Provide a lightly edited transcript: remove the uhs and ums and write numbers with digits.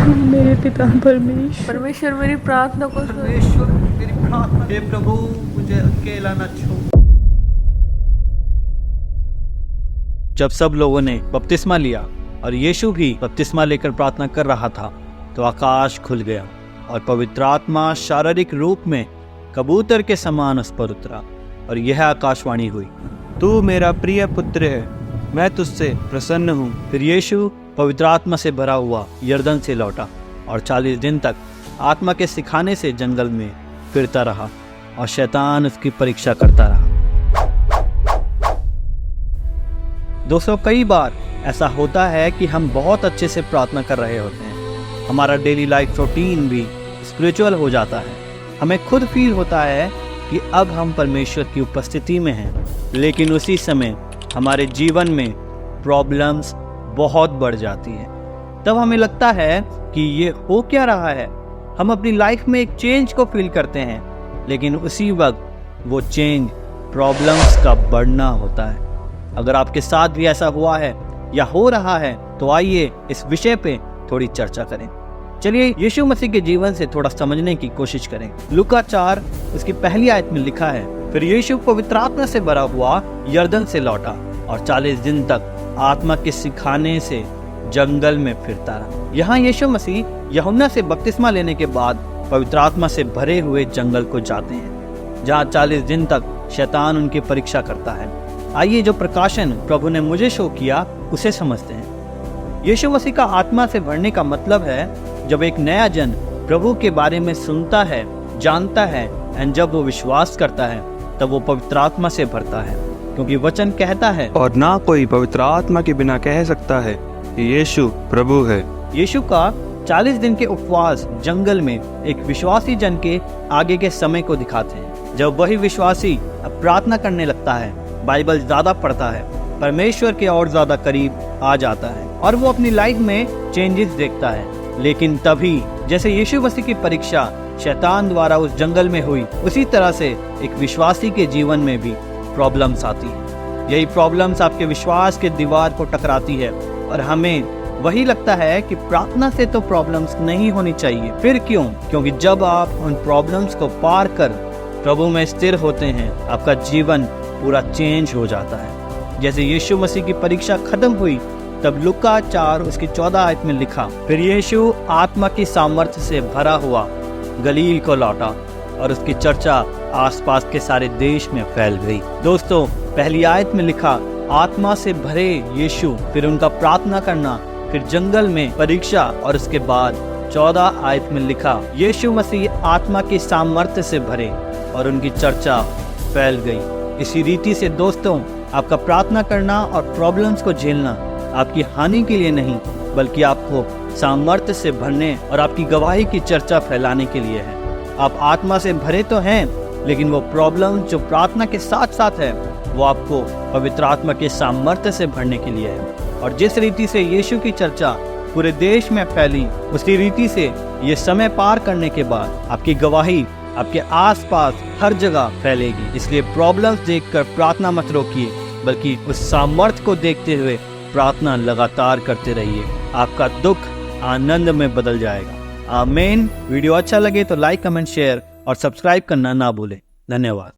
मेरे पिता परमेश्वर, मेरी प्रार्थना को सुन। परमेश्वर मेरी प्रार्थना, हे प्रभु मुझे अकेला न छोड़। जब सब लोगों ने बपतिस्मा लिया और यीशु भी बपतिस्मा लेकर प्रार्थना कर रहा था, तो आकाश खुल गया और पवित्र आत्मा शारीरिक रूप में कबूतर के समान उस पर उतरा और यह आकाशवाणी हुई, तू मेरा प्रिय पुत्र है, मैं तुझसे प्रसन्न हूँ। फिर यीशु पवित्र आत्मा से भरा हुआ यरदन से लौटा और 40 दिन तक आत्मा के सिखाने से जंगल में फिरता रहा और शैतान उसकी परीक्षा करता रहा। दोस्तों, कई बार ऐसा होता है कि हम बहुत अच्छे से प्रार्थना कर रहे होते हैं, हमारा डेली लाइफ रूटीन भी स्पिरिचुअल हो जाता है, हमें खुद फील होता है कि अब हम परमेश्वर की उपस्थिति में हैं, लेकिन उसी समय हमारे जीवन में प्रॉब्लम्स बहुत बढ़ जाती हैं। तब हमें लगता है कि ये हो क्या रहा है। हम अपनी लाइफ में एक चेंज को फील करते हैं, लेकिन उसी वक्त वो चेंज प्रॉब्लम्स का बढ़ना होता है। अगर आपके साथ भी ऐसा हुआ है या हो रहा है, तो आइए इस विषय पे थोड़ी चर्चा करें। चलिए यीशु मसीह के जीवन से थोड़ा समझने की कोशिश करें। लूका 4 उसकी पहली आयत में लिखा है, फिर यीशु पवित्र आत्मा से भरा हुआ यरदन से लौटा और 40 दिन तक आत्मा के सिखाने से जंगल में फिरता रहा। यहाँ यीशु मसीह यूहन्ना से बपतिस्मा लेने के बाद पवित्र आत्मा से भरे हुए जंगल को जाते हैं, जहाँ 40 दिन तक शैतान उनकी परीक्षा करता है। आइए जो प्रकाशन प्रभु ने मुझे शो किया उसे समझते हैं। यीशु मसीह का आत्मा से भरने का मतलब है जब एक नया जन प्रभु के बारे में सुनता है, जानता है, एंड जब वो विश्वास करता है तब वो पवित्र आत्मा से भरता है, क्योंकि वचन कहता है, और ना कोई पवित्र आत्मा के बिना कह सकता है कि यीशु प्रभु है। यीशु का 40 दिन के उपवास जंगल में एक विश्वासी जन के आगे के समय को दिखाते हैं। जब वही विश्वासी अब प्रार्थना करने लगता है, बाइबल ज्यादा पढ़ता है, परमेश्वर के और ज्यादा करीब आ जाता है और वो अपनी लाइफ में चेंजेस देखता है। लेकिन तभी जैसे यीशु मसीह की परीक्षा शैतान द्वारा उस जंगल में हुई, उसी तरह से एक विश्वासी के जीवन में भी प्रॉब्लम्स आती है। यही प्रॉब्लम्स आपके विश्वास के दीवार को टकराती है और हमें वही लगता है कि प्रार्थना से तो प्रॉब्लम्स नहीं होनी चाहिए। फिर क्यों? क्योंकि जब आप उन प्रॉब्लम्स को पार कर प्रभु में स्थिर होते हैं, आपका जीवन पूरा चेंज हो जाता है। जैसे यीशु मसीह की परीक्षा खत्म हुई, तब लूका 4 उसकी 14 आयत में लिखा, फिर यीशु आत्मा की सामर्थ्य से भरा हुआ गलील को लौटा और उसकी चर्चा आसपास के सारे देश में फैल गई। दोस्तों, पहली आयत में लिखा आत्मा से भरे यीशु, फिर उनका प्रार्थना करना, फिर जंगल में परीक्षा, और उसके बाद 14 आयत में लिखा यीशु मसीह आत्मा की सामर्थ्य से भरे और उनकी चर्चा फैल गई। इसी रीति से दोस्तों, आपका प्रार्थना करना और प्रॉब्लम्स को झेलना आपकी हानि के लिए नहीं, बल्कि आपको सामर्थ्य से भरने और आपकी गवाही की चर्चा फैलाने के लिए है। आप आत्मा से भरे तो हैं, लेकिन वो प्रॉब्लम जो प्रार्थना के साथ साथ है, वो आपको पवित्र आत्मा के सामर्थ्य से भरने के लिए है। और जिस रीति से यीशु की चर्चा पूरे देश में फैली, उसी रीति से ये समय पार करने के बाद आपकी गवाही आपके आसपास हर जगह फैलेगी। इसलिए प्रॉब्लम्स देखकर प्रार्थना मत रोकिए, बल्कि उस सामर्थ्य को देखते हुए प्रार्थना लगातार करते रहिए। आपका दुख आनंद में बदल जाएगा। आमीन। वीडियो अच्छा लगे तो लाइक, कमेंट, शेयर और सब्सक्राइब करना ना भूलें। धन्यवाद।